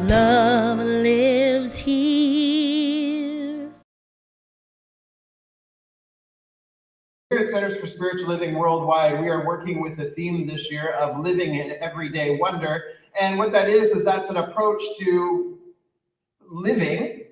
Love lives here. Here at Centers for Spiritual Living Worldwide, we are working with the theme this year of living in everyday wonder. And what that is that's an approach to living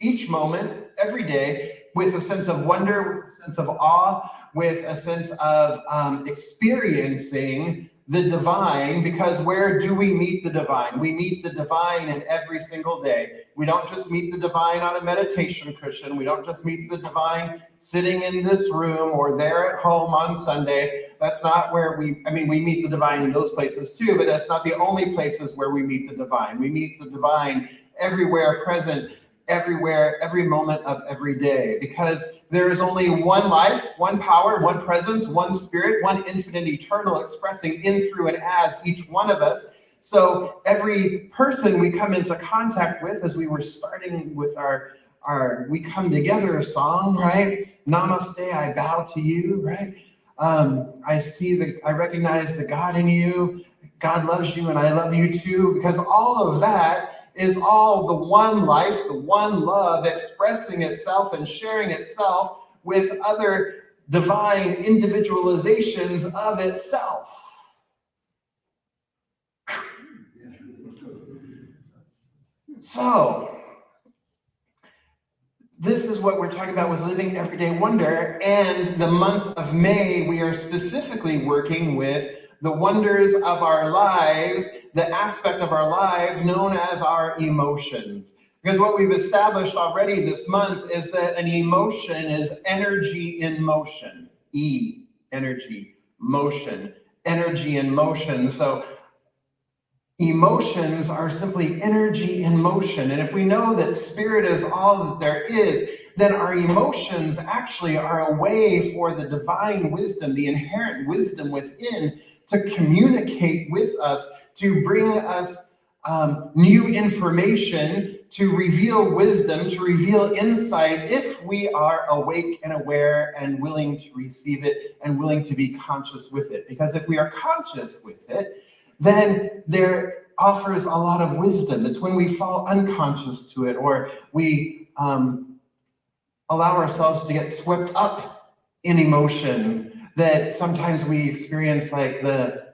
each moment, every day, with a sense of wonder, with a sense of awe, with a sense of experiencing the divine, because where do we meet the divine? We meet the divine in every single day. We don't just meet the divine on a meditation cushion. We don't just meet the divine sitting in this room or there at home on Sunday. That's not where we meet the divine in those places too, but that's not the only places where we meet the divine. We meet the divine everywhere, present, everywhere, every moment of every day, because there is only one life, one power, one presence, one spirit, one infinite eternal expressing in, through, and as each one of us. So every person we come into contact with, as we were starting with our We Come Together song, right? Namaste, I bow to you, right? I recognize the God in you. God loves you and I love you too, because all of that is all the one life, the one love expressing itself and sharing itself with other divine individualizations of itself. So, this is what we're talking about with living everyday wonder. And the month of May, we are specifically working with the wonders of our lives, the aspect of our lives known as our emotions. Because what we've established already this month is that an emotion is energy in motion. Energy, motion, energy in motion. So emotions are simply energy in motion. And if we know that spirit is all that there is, then our emotions actually are a way for the divine wisdom, the inherent wisdom within, to communicate with us, to bring us new information, to reveal wisdom, to reveal insight, if we are awake and aware and willing to receive it and willing to be conscious with it. Because if we are conscious with it, then there offers a lot of wisdom. It's when we fall unconscious to it, or we allow ourselves to get swept up in emotion, that sometimes we experience like the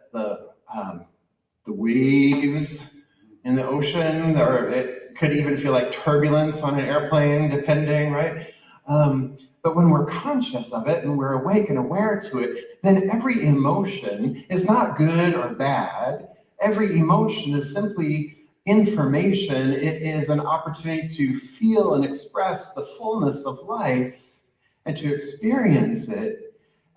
waves in the ocean, or it could even feel like turbulence on an airplane, depending, right? But when we're conscious of it and we're awake and aware to it, then every emotion is not good or bad. Every emotion is simply information. It is an opportunity to feel and express the fullness of life and to experience it,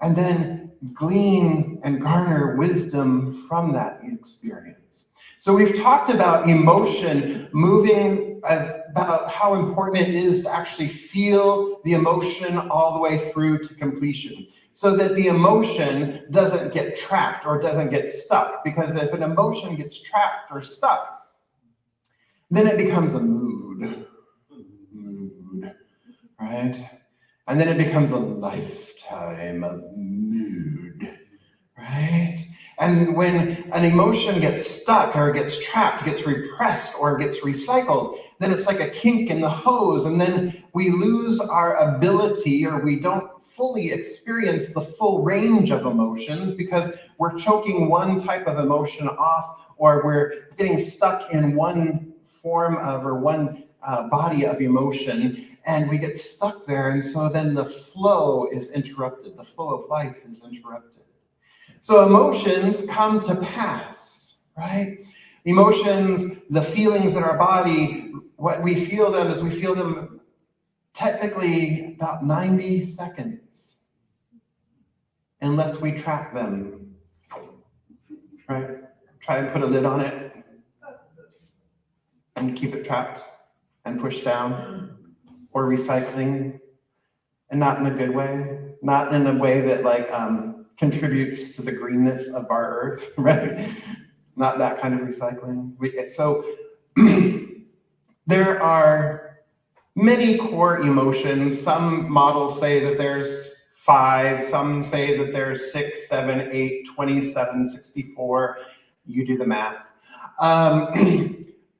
and then glean and garner wisdom from that experience. So we've talked about emotion moving, about how important it is to actually feel the emotion all the way through to completion, so that the emotion doesn't get trapped or doesn't get stuck. Because if an emotion gets trapped or stuck, then it becomes a mood, right? And then it becomes a lifetime of mood, right? And when an emotion gets stuck or gets trapped, gets repressed or gets recycled, then it's like a kink in the hose, and then we lose our ability, or we don't fully experience the full range of emotions, because we're choking one type of emotion off, or we're getting stuck in one form of, or one body of emotion, and we get stuck there, and so then the flow is interrupted. The flow of life is interrupted. So emotions come to pass, right? Emotions, the feelings in our body, what we feel them is we feel them technically about 90 seconds, unless we trap them, right? Try and put a lid on it and keep it trapped and pushed down, or recycling, and not in a good way, not in a way that contributes to the greenness of our earth, right? Not that kind of recycling. So there are many core emotions. Some models say that there's 5, some say that there's 6, 7, 8, 27, 64. You do the math.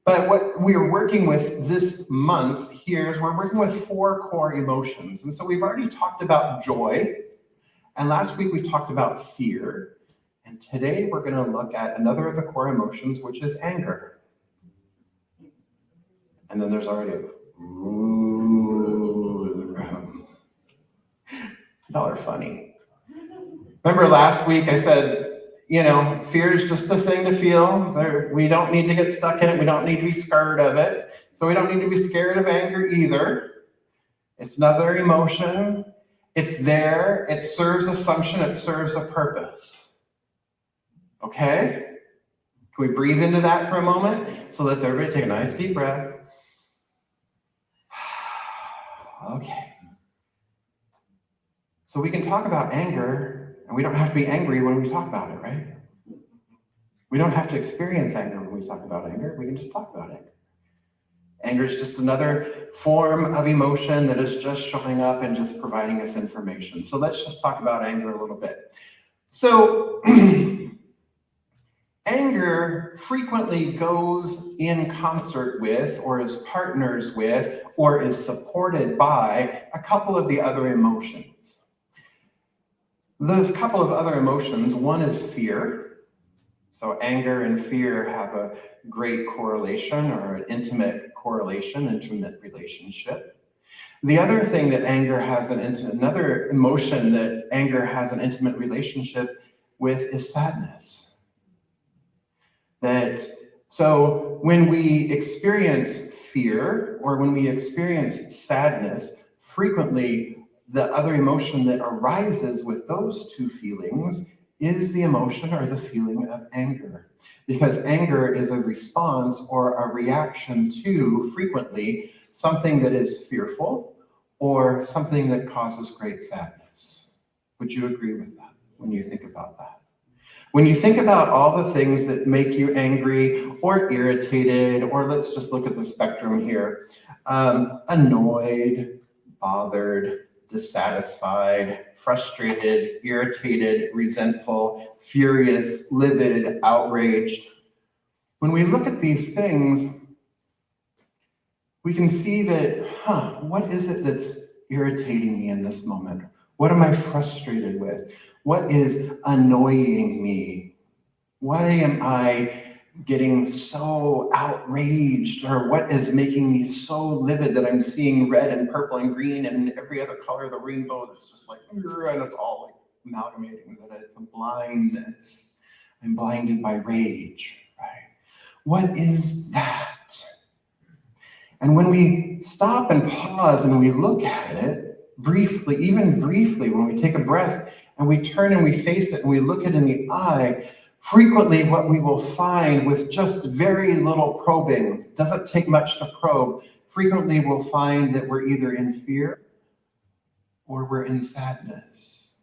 But what we're working with this month here is we're working with 4 core emotions. And so we've already talked about joy, and last week we talked about fear. And today we're going to look at another of the core emotions, which is anger. And then there's already a ooh in the room. Y'all are funny. Remember last week I said, fear is just a thing to feel. We don't need to get stuck in it. We don't need to be scared of it. So we don't need to be scared of anger either. It's another emotion. It's there. It serves a function. It serves a purpose. Okay? Can we breathe into that for a moment? So let's everybody take a nice deep breath. Okay. So we can talk about anger, and we don't have to be angry when we talk about it, right? We don't have to experience anger when we talk about anger. We can just talk about anger. Anger is just another form of emotion that is just showing up and just providing us information. So let's just talk about anger a little bit. So anger frequently goes in concert with, or is partners with, or is supported by a couple of the other emotions. Those couple of other emotions, one is fear. So anger and fear have a great correlation, or an intimate correlation, intimate relationship. The other thing that another emotion that anger has an intimate relationship with is sadness. So when we experience fear or when we experience sadness, frequently the other emotion that arises with those two feelings is the emotion or the feeling of anger. Because anger is a response or a reaction to, frequently, something that is fearful or something that causes great sadness. Would you agree with that when you think about that? When you think about all the things that make you angry or irritated, or let's just look at the spectrum here, annoyed, bothered, dissatisfied, frustrated, irritated, resentful, furious, livid, outraged. When we look at these things, we can see that, what is it that's irritating me in this moment? What am I frustrated with? What is annoying me? Why am I getting so outraged? Or what is making me so livid that I'm seeing red and purple and green and every other color of the rainbow that's just like, and it's all like amalgamating that it's a blindness. I'm blinded by rage, right? What is that? And when we stop and pause and we look at it briefly, even briefly, when we take a breath and we turn and we face it and we look it in the eye, frequently what we will find with just very little probing, doesn't take much to probe, frequently we'll find that we're either in fear or we're in sadness.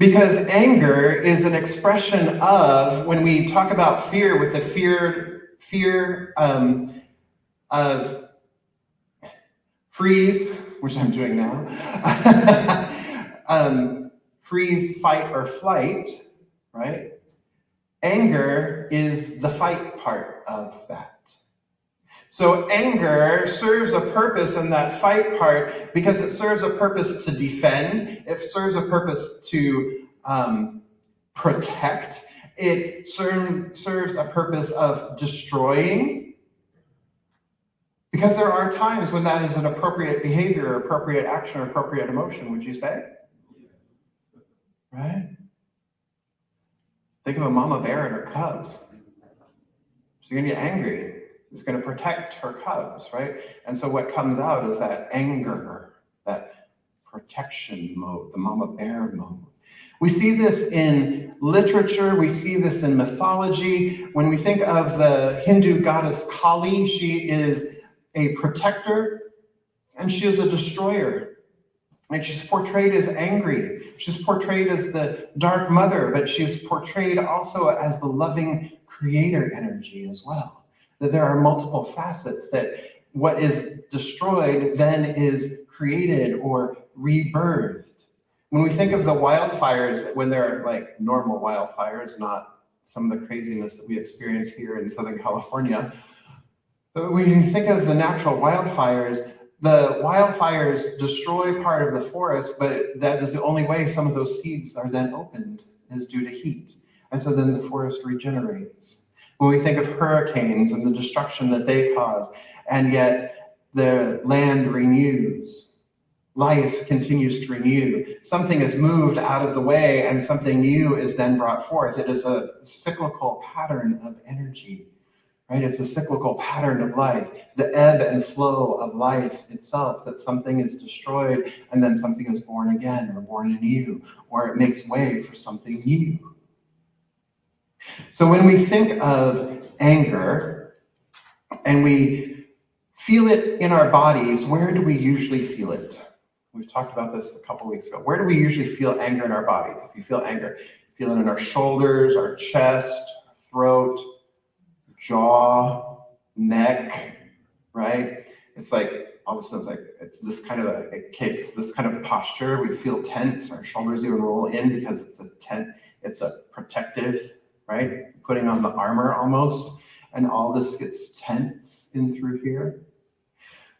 Because anger is an expression of, when we talk about fear, with the fear of freeze, which I'm doing now, freeze, fight, or flight, right? Anger is the fight part of that. So anger serves a purpose in that fight part because it serves a purpose to defend. It serves a purpose to protect. It serves a purpose of destroying. Because there are times when that is an appropriate behavior, or appropriate action, or appropriate emotion, would you say? Right? Think of a mama bear and her cubs. She's going to get angry. She's going to protect her cubs, right? And so what comes out is that anger, that protection mode, the mama bear mode. We see this in literature. We see this in mythology. When we think of the Hindu goddess Kali, she is a protector and she is a destroyer. And she's portrayed as angry. She's portrayed as the dark mother, but she's portrayed also as the loving creator energy as well. That there are multiple facets, that what is destroyed then is created or rebirthed. When we think of the wildfires, when they're like normal wildfires, not some of the craziness that we experience here in Southern California. But when you think of the natural wildfires, the wildfires destroy part of the forest, but that is the only way some of those seeds are then opened, is due to heat. And so then the forest regenerates. When we think of hurricanes and the destruction that they cause, and yet the land renews, life continues to renew. Something is moved out of the way and something new is then brought forth. It is a cyclical pattern of energy. Right? It's a cyclical pattern of life, the ebb and flow of life itself, that something is destroyed and then something is born again or born anew, or it makes way for something new. So when we think of anger and we feel it in our bodies, where do we usually feel it? We've talked about this a couple weeks ago. Where do we usually feel anger in our bodies? If you feel anger, feel it in our shoulders, our chest, our throat, jaw, neck, right? It's like all of a sudden it's this kind of it's this kind of posture. We feel tense. Our shoulders even roll in because it's a protective, right? Putting on the armor almost, and all this gets tense in through here.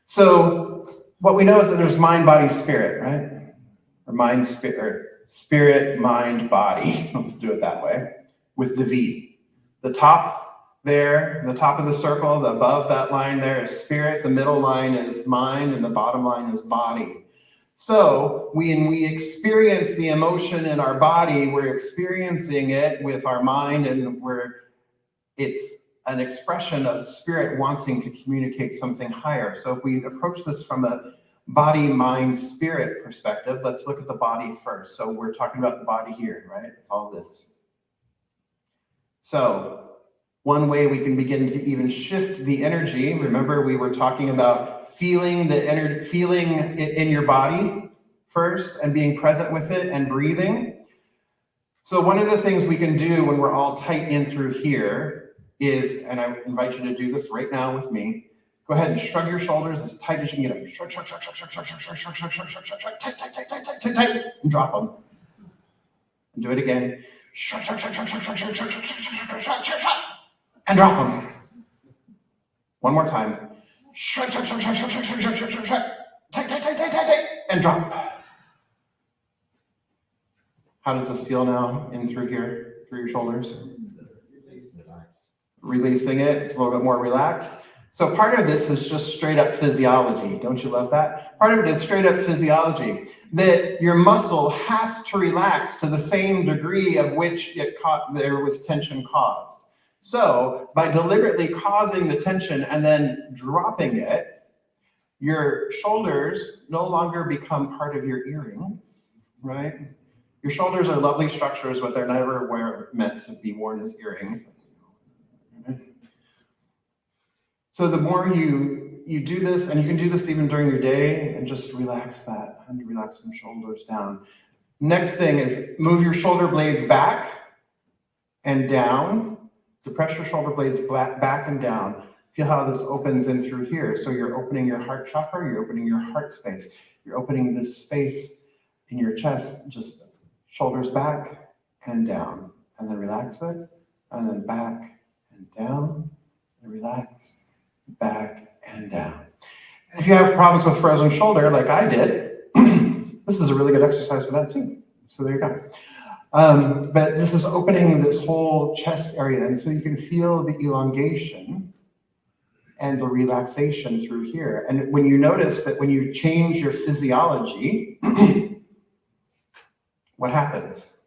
So what we know is that there's mind, body, spirit, right? Or mind, spirit, mind, body. Let's do it that way with the V. The top there, the top of the circle, the above that line there is spirit, the middle line is mind, and the bottom line is body. So when we experience the emotion in our body, we're experiencing it with our mind, and it's an expression of spirit wanting to communicate something higher. So if we approach this from a body, mind, spirit perspective, let's look at the body first. So we're talking about the body here, right? It's all this. So one way we can begin to even shift the energy, remember we were talking about feeling feeling it in your body first and being present with it and breathing. So one of the things we can do when we're all tight in through here is, and I invite you to do this right now with me, go ahead and shrug your shoulders as tight as you can get them. Shrug, shrug, shrug, shrug, shrug, shrug, shrug, shrug, shrug, shrug, shrug, shrug, shrug, tight, tight, tight, tight, tight, tight, tight, and drop them. And do it again. Shrug, shrug, shrug, shrug, shrug, shrug, shrug, shrug, shrug, shrug, shrug, shrug, shrug, and drop them. One more time. Shrug, shrug, shrug, shrug, shrug, shrug, shrug, shrug, shrug, shrug, tight, tight, tight, tight, tight, tight, and drop. How does this feel now in through here, through your shoulders? Releasing it, it's a little bit more relaxed. So part of this is just straight up physiology. Don't you love that? Part of it is straight up physiology, that your muscle has to relax to the same degree of which there was tension caused. So by deliberately causing the tension and then dropping it, your shoulders no longer become part of your earrings, right? Your shoulders are lovely structures, but they're never meant to be worn as earrings. So the more you do this, and you can do this even during your day, and just relax that, and relax some shoulders down. Next thing is move your shoulder blades back and down. Depress your shoulder blades back and down. Feel how this opens in through here. So you're opening your heart chakra, you're opening your heart space. You're opening this space in your chest, just shoulders back and down. And then relax it, and then back and down, and relax, back and down. And if you have problems with frozen shoulder, like I did, this is a really good exercise for that too. So there you go. But this is opening this whole chest area, and so you can feel the elongation and the relaxation through here. And when you notice that when you change your physiology, what happens?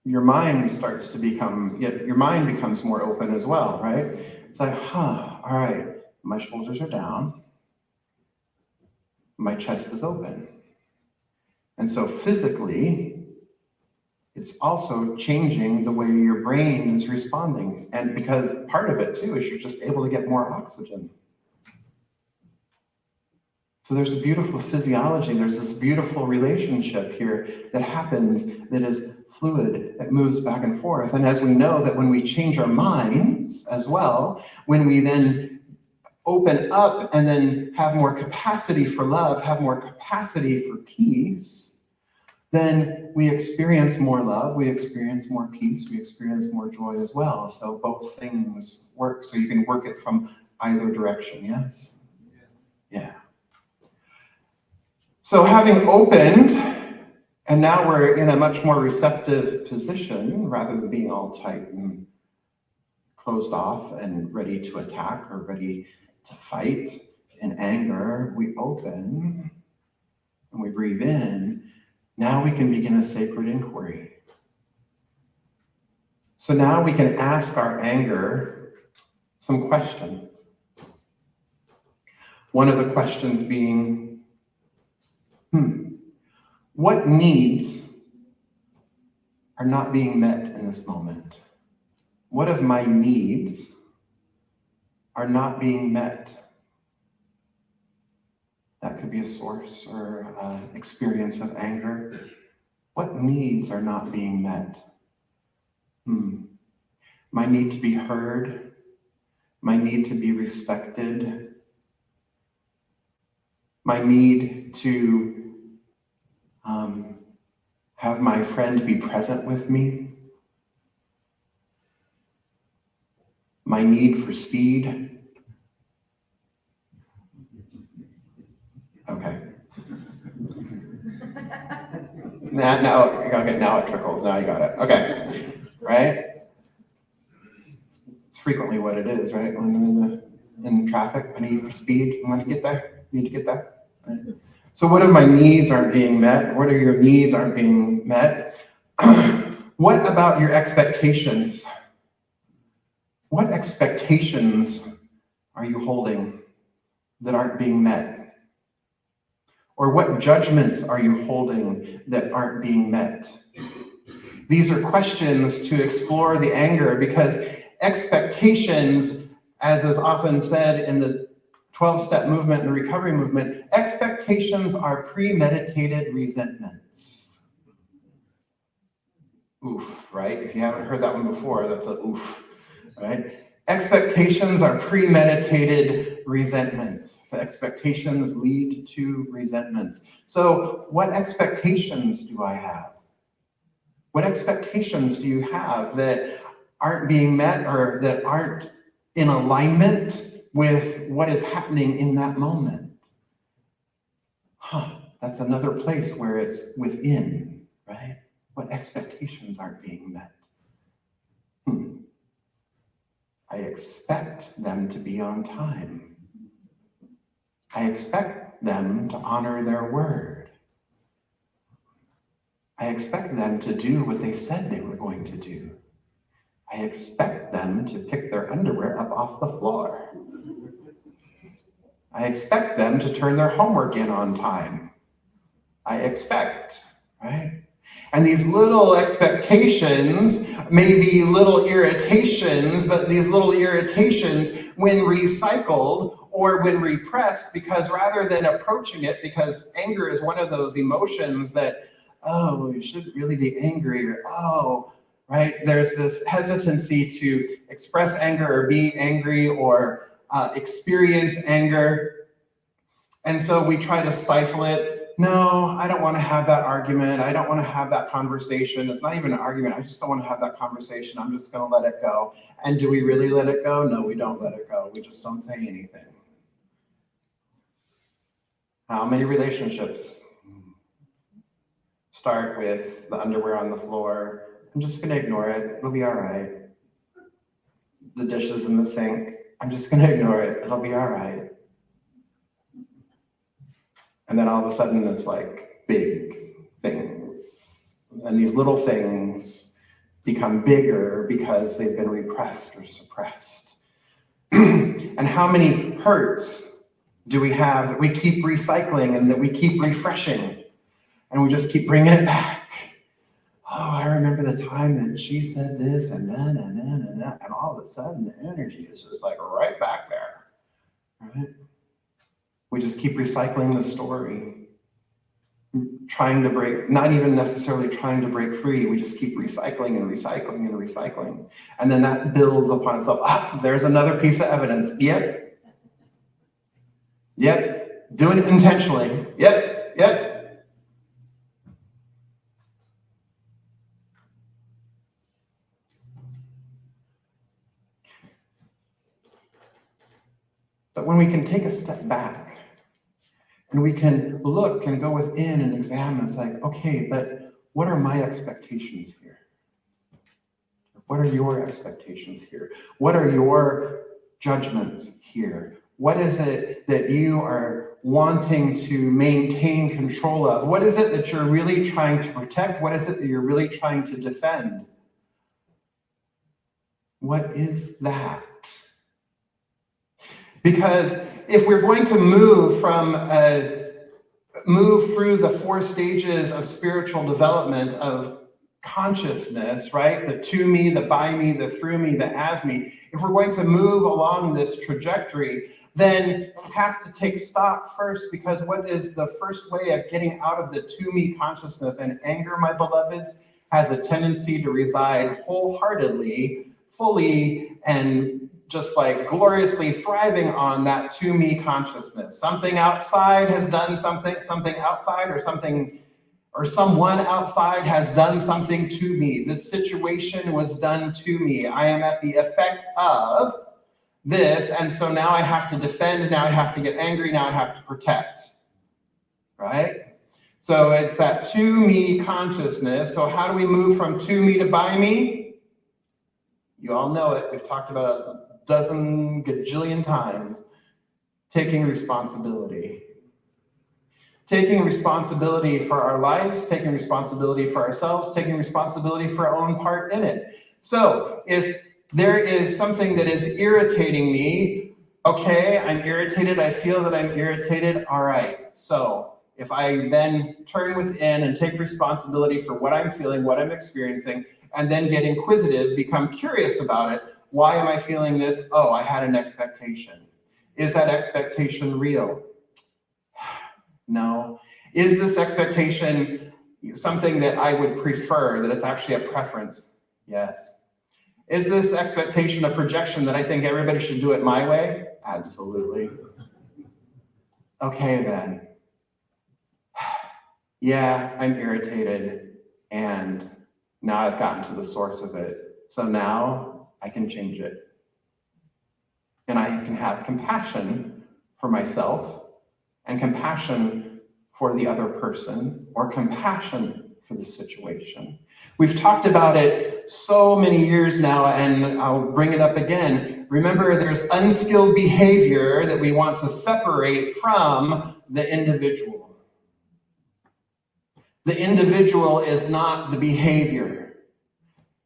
Your mind becomes more open as well, right? It's like, all right, my shoulders are down, my chest is open. And so physically, it's also changing the way your brain is responding. And because part of it too is you're just able to get more oxygen. So there's a beautiful physiology, there's this beautiful relationship here that happens that is fluid, that moves back and forth. And as we know that when we change our minds as well, when we then open up and then have more capacity for love, have more capacity for peace, then we experience more love, we experience more peace, we experience more joy as well. So both things work. So you can work it from either direction, yes? Yeah. So having opened, and now we're in a much more receptive position rather than being all tight and closed off and ready to attack or ready to fight in anger, we open and we breathe in. Now we can begin a sacred inquiry. So now we can ask our anger some questions. One of the questions being, what needs are not being met in this moment? What of my needs are not being met? That could be a source or experience of anger. What needs are not being met? My need to be heard, my need to be respected, my need to have my friend be present with me, my need for speed. Okay. Now it trickles. Now you got it. Okay. Right? It's frequently what it is, right? When I'm in traffic, I need for speed. I want to get there. Need to get there. Right? So what if my needs aren't being met? What are your needs aren't being met? What about your expectations? What expectations are you holding that aren't being met? Or what judgments are you holding that aren't being met? These are questions to explore the anger, because expectations, as is often said in the 12-step movement and the recovery movement, expectations are premeditated resentments. Oof, right? If you haven't heard that one before, that's a oof, right? Expectations are premeditated resentments. The expectations lead to resentments. So what expectations do I have? What expectations do you have that aren't being met or that aren't in alignment with what is happening in that moment? That's another place where it's within, right? What expectations aren't being met? I expect them to be on time. I expect them to honor their word. I expect them to do what they said they were going to do. I expect them to pick their underwear up off the floor. I expect them to turn their homework in on time. I expect, right? And these little expectations may be little irritations, but these little irritations, when recycled or when repressed, because rather than approaching it, because anger is one of those emotions that, oh, you shouldn't really be angry, or oh, right? There's this hesitancy to express anger or be angry or experience anger. And so we try to stifle it. No, I don't want to have that argument. I don't want to have that conversation. It's not even an argument. I just don't want to have that conversation. I'm just going to let it go. And do we really let it go? No, we don't let it go. We just don't say anything. How many relationships start with the underwear on the floor? I'm just going to ignore it. It'll be all right. The dishes in the sink. I'm just going to ignore it. It'll be all right. And then all of a sudden it's like big things. And these little things become bigger because they've been repressed or suppressed. And how many hurts do we have that we keep recycling and that we keep refreshing? And we just keep bringing it back. Oh, I remember the time that she said this and then and then and that. And all of a sudden the energy is just like right back there. Right? We just keep recycling the story, trying to break, not even necessarily trying to break free. We just keep recycling and recycling and recycling. And then that builds upon itself. Ah, there's another piece of evidence. Yep. Doing it intentionally. Yep. But when we can take a step back and we can look and go within and examine, it's like, okay, but what are my expectations here? What are your expectations here? What are your judgments here? What is it that you are wanting to maintain control of? What is it that you're really trying to protect? What is it that you're really trying to defend? What is that? Because if we're going to move through the 4 stages of spiritual development of consciousness, right? The to me, the by me, the through me, the as me. If we're going to move along this trajectory, then we have to take stock first, because what is the first way of getting out of the to me consciousness? And anger, my beloveds, has a tendency to reside wholeheartedly, fully, and just like gloriously thriving on that to me consciousness. Something outside has done something outside, or someone outside has done something to me. This situation was done to me. I am at the effect of this, and so now I have to defend, now I have to get angry, now I have to protect, right? So it's that to me consciousness. So how do we move from to me to by me? You all know it. We've talked about it a dozen gajillion times. Taking responsibility. Taking responsibility for our lives, taking responsibility for ourselves, taking responsibility for our own part in it. So if there is something that is irritating me, okay, I'm irritated, I feel that I'm irritated, all right. So if I then turn within and take responsibility for what I'm feeling, what I'm experiencing, and then get inquisitive, become curious about it, why am I feeling this? Oh, I had an expectation. Is that expectation real? No. Is this expectation something that I would prefer, that it's actually a preference? Yes. Is this expectation a projection that I think everybody should do it my way? Absolutely. Okay, then. Yeah, I'm irritated, and now I've gotten to the source of it. So now I can change it. And I can have compassion for myself, and compassion for the other person, or compassion for the situation. We've talked about it so many years now, and I'll bring it up again. Remember, there's unskilled behavior that we want to separate from the individual. The individual is not the behavior.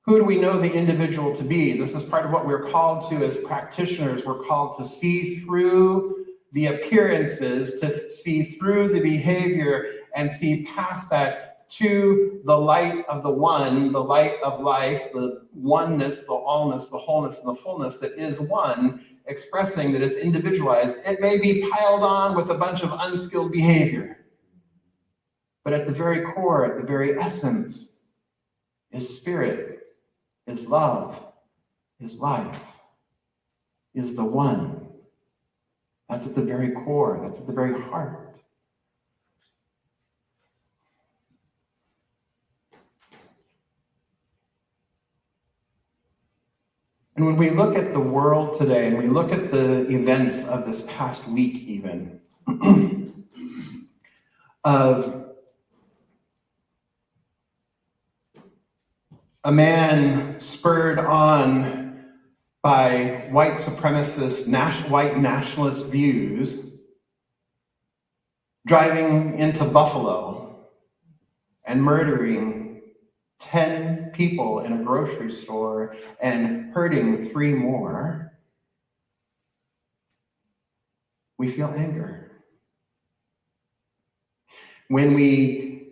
Who do we know the individual to be? This is part of what we're called to as practitioners. We're called to see through the appearances, to see through the behavior, and see past that to the light of the one, the light of life, the oneness, the allness, the wholeness, and the fullness that is one, expressing that it's individualized. It may be piled on with a bunch of unskilled behavior, but at the very core, at the very essence, is spirit, is love, is life, is the one. That's at the very core. That's at the very heart. And when we look at the world today, and we look at the events of this past week even, of a man spurred on by white supremacist, white nationalist views, driving into Buffalo and murdering 10 people in a grocery store and hurting 3 more, we feel anger. When we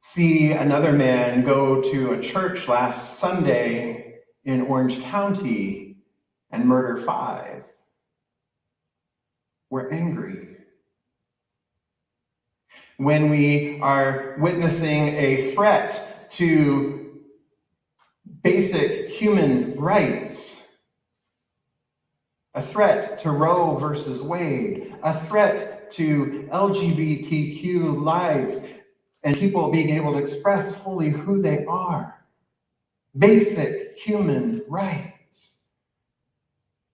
see another man go to a church last Sunday in Orange County and murder 5, we're angry. When we are witnessing a threat to basic human rights, a threat to Roe versus Wade, a threat to LGBTQ lives, and people being able to express fully who they are, basic human rights,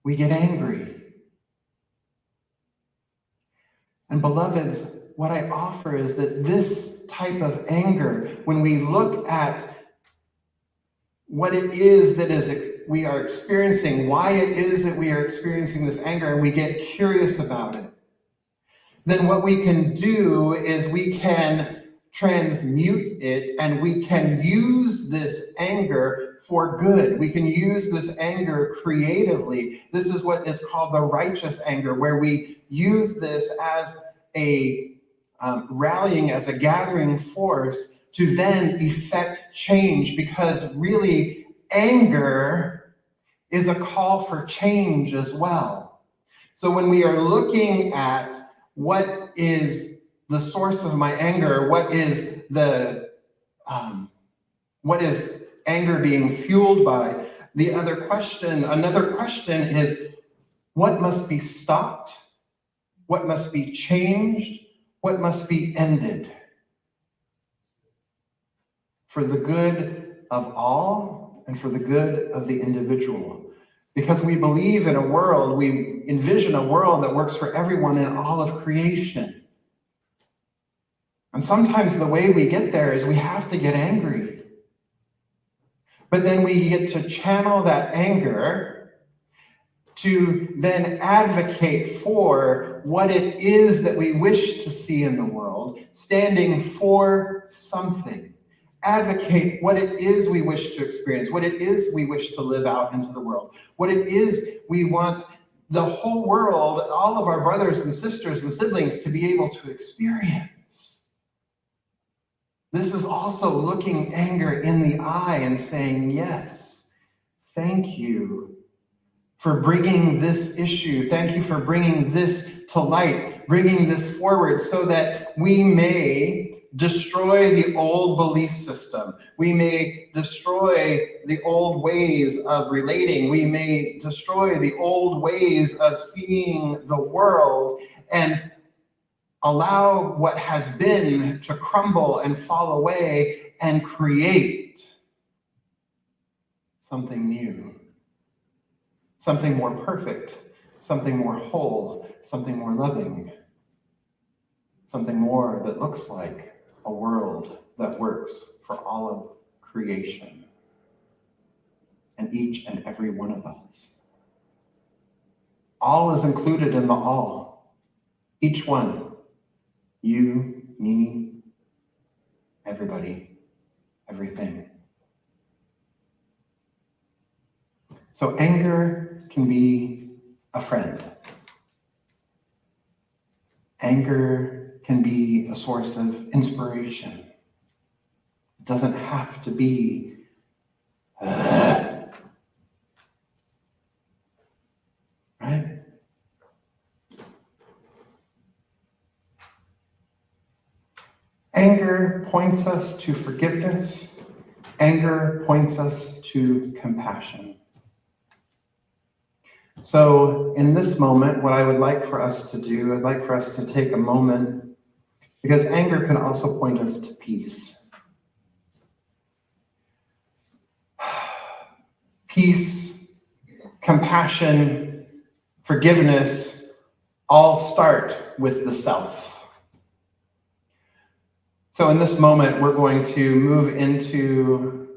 we get angry. And beloveds, what I offer is that this type of anger, when we look at what it is that we are experiencing, why it is that we are experiencing this anger, and we get curious about it, then what we can do is we can transmute it, and we can use this anger for good. We can use this anger creatively. This is what is called the righteous anger, where we use this as a rallying, as a gathering force to then effect change, because really anger is a call for change as well. So when we are looking at what is the source of my anger, what is anger being fueled by, another question is, what must be stopped? What must be changed? What must be ended for the good of all and for the good of the individual? Because we believe in a world, we envision a world that works for everyone in all of creation. And sometimes the way we get there is we have to get angry. But then we get to channel that anger to then advocate for what it is that we wish to see in the world, standing for something. Advocate what it is we wish to experience, what it is we wish to live out into the world, what it is we want the whole world, all of our brothers and sisters and siblings to be able to experience. This is also looking anger in the eye and saying, yes, thank you for bringing this issue. Thank you for bringing this to light, bringing this forward so that we may destroy the old belief system. We may destroy the old ways of relating. We may destroy the old ways of seeing the world and allow what has been to crumble and fall away and create something new, something more perfect, something more whole, something more loving, something more that looks like a world that works for all of creation and each and every one of us. All is included in the all. Each one. You, me, everybody, everything. So anger can be a friend. Anger can be a source of inspiration. It doesn't have to be right? Anger points us to forgiveness. Anger points us to compassion. So in this moment, what I would like for us to do, I'd like for us to take a moment, because anger can also point us to peace. Peace, compassion, forgiveness all start with the self. So in this moment, we're going to move into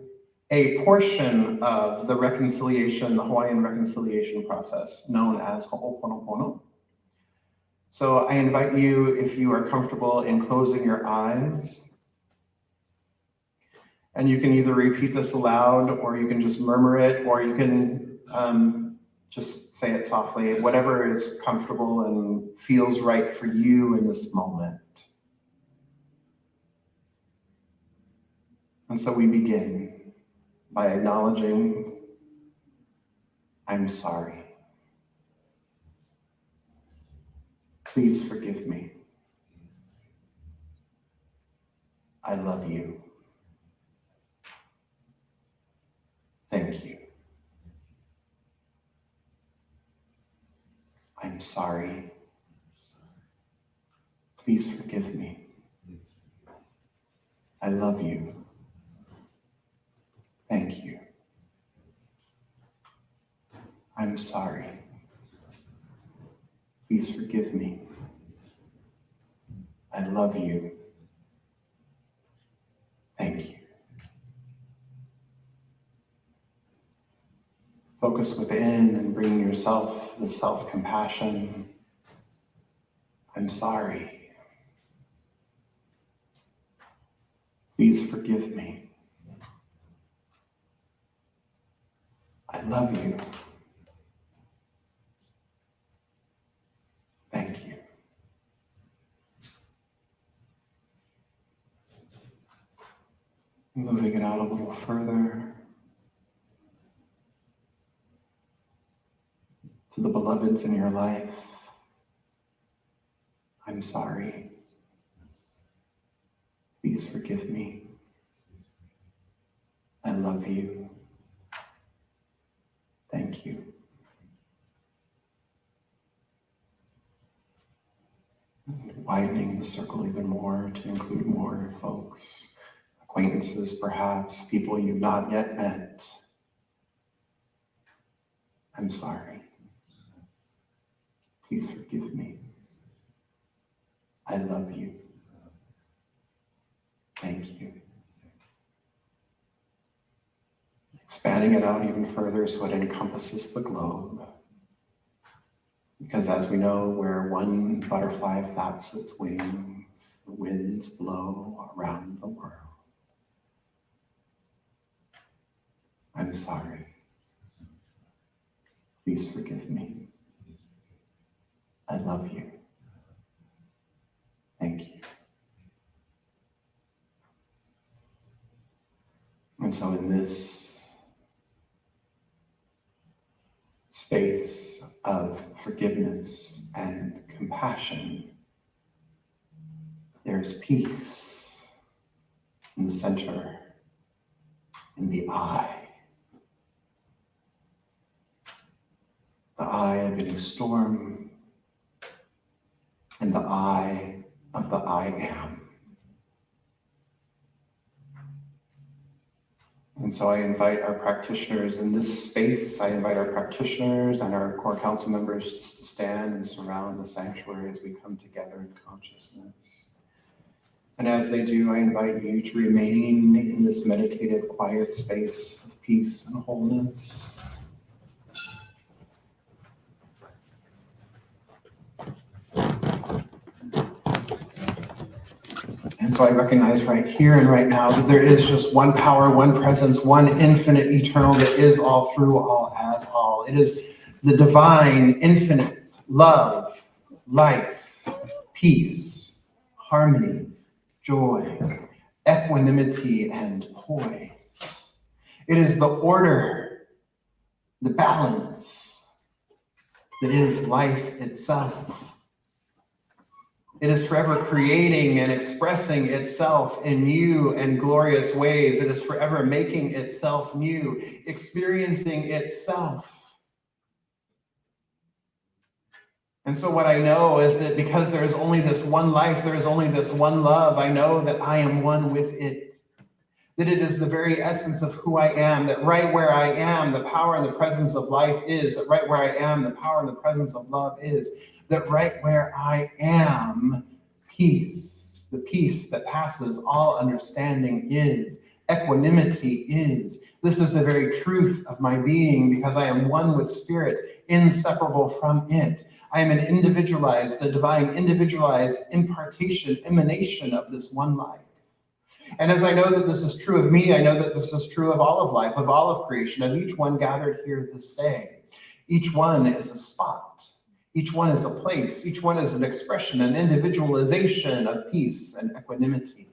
a portion of the reconciliation, the Hawaiian reconciliation process, known as Ho'oponopono. So I invite you, if you are comfortable, in closing your eyes. And you can either repeat this aloud, or you can just murmur it, or you can just say it softly, whatever is comfortable and feels right for you in this moment. And so we begin by acknowledging, I'm sorry. Please forgive me. I love you. Thank you. I'm sorry. Please forgive me. I love you. Thank you. I'm sorry. Please forgive me. love you. Thank you. Focus within and bring yourself the self-compassion. I'm sorry. Please forgive me. I love you. Thank you. Moving it out a little further to the beloveds in your life. I'm sorry. Please forgive me. I love you. Thank you. Widening the circle even more to include more folks, acquaintances perhaps, people you've not yet met. I'm sorry. Please forgive me. I love you. Thank you. Expanding it out even further so it encompasses the globe. Because as we know, where one butterfly flaps its wings, the winds blow around the world. I'm sorry. Please forgive me. I love you. Thank you. And so in this space of forgiveness and compassion, there's peace in the center, in the eye. The eye of any storm, and the eye of the I am. And so I invite our practitioners in this space, I invite our practitioners and our core council members just to stand and surround the sanctuary as we come together in consciousness. And as they do, I invite you to remain in this meditative, quiet space of peace and wholeness. And so I recognize right here and right now that there is just one power, one presence, one infinite, eternal that is all, through all, as all. It is the divine, infinite love, life, peace, harmony, joy, equanimity, and poise. It is the order, the balance that is life itself. It is forever creating and expressing itself in new and glorious ways. It is forever making itself new, experiencing itself. And so what I know is that because there is only this one life, there is only this one love, I know that I am one with it. That it is the very essence of who I am, that right where I am, the power and the presence of life is, that right where I am, the power and the presence of love is, that right where I am, peace, the peace that passes all understanding is, equanimity is. This is the very truth of my being because I am one with spirit, inseparable from it. I am an individualized, the divine individualized impartation, emanation of this one life. And as I know that this is true of me, I know that this is true of all of life, of all of creation, of each one gathered here this day. Each one is a spot. Each one is a place. Each one is an expression, an individualization of peace and equanimity,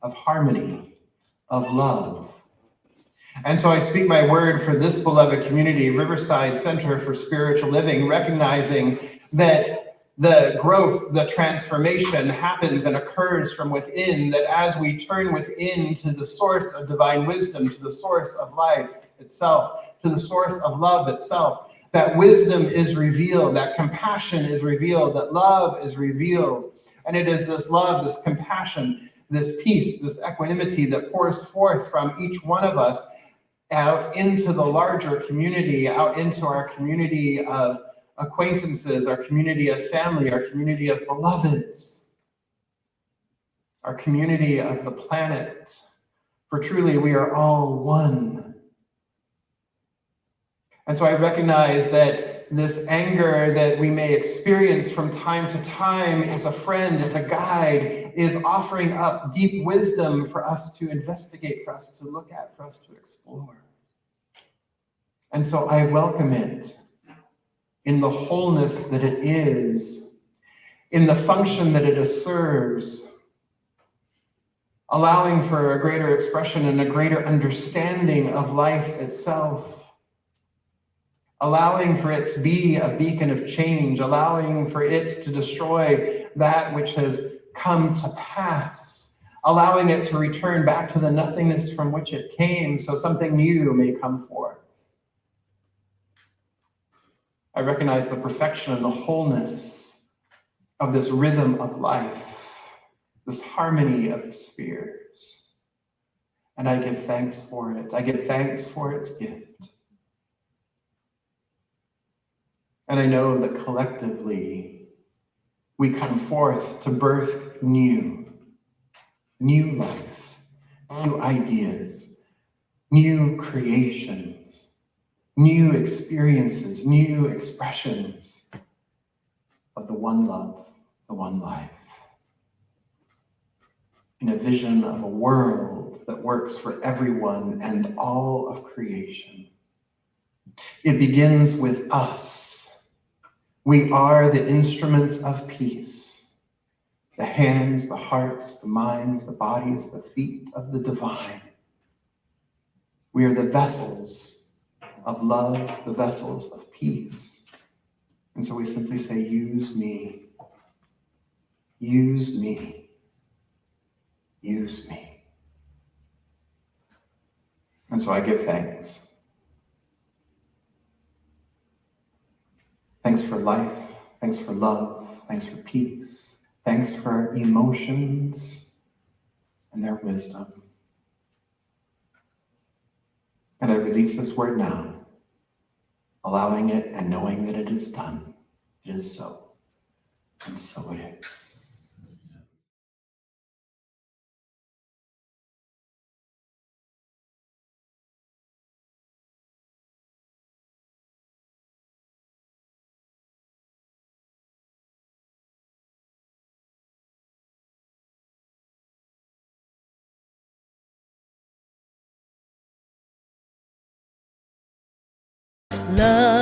of harmony, of love. And so I speak my word for this beloved community, Riverside Center for Spiritual Living, recognizing that the growth, the transformation happens and occurs from within, that as we turn within to the source of divine wisdom, to the source of life itself, to the source of love itself, that wisdom is revealed, that compassion is revealed, that love is revealed. And it is this love, this compassion, this peace, this equanimity that pours forth from each one of us out into the larger community, out into our community of acquaintances, our community of family, our community of beloveds. our community of the planet. For truly, we are all one. And so I recognize that this anger that we may experience from time to time is a friend, is a guide, is offering up deep wisdom for us to investigate, for us to look at, for us to explore. And so I welcome it in the wholeness that it is, in the function that it serves, allowing for a greater expression and a greater understanding of life itself. Allowing for it to be a beacon of change, allowing for it to destroy that which has come to pass, allowing it to return back to the nothingness from which it came so something new may come forth. I recognize the perfection and the wholeness of this rhythm of life, this harmony of the spheres. And I give thanks for it. I give thanks for its gift. And I know that collectively we come forth to birth new life, new ideas, new creations, new experiences, new expressions of the one love, the one life, in a vision of a world that works for everyone and all of creation. It begins with us. We are the instruments of peace, the hands, the hearts, the minds, the bodies, the feet of the divine. We are the vessels of love, the vessels of peace. And so we simply say, use me, use me, use me. And so I give thanks. Thanks for life, thanks for love, thanks for peace, thanks for emotions and their wisdom. And I release this word now, allowing it and knowing that it is done. It is so, and so it is. Love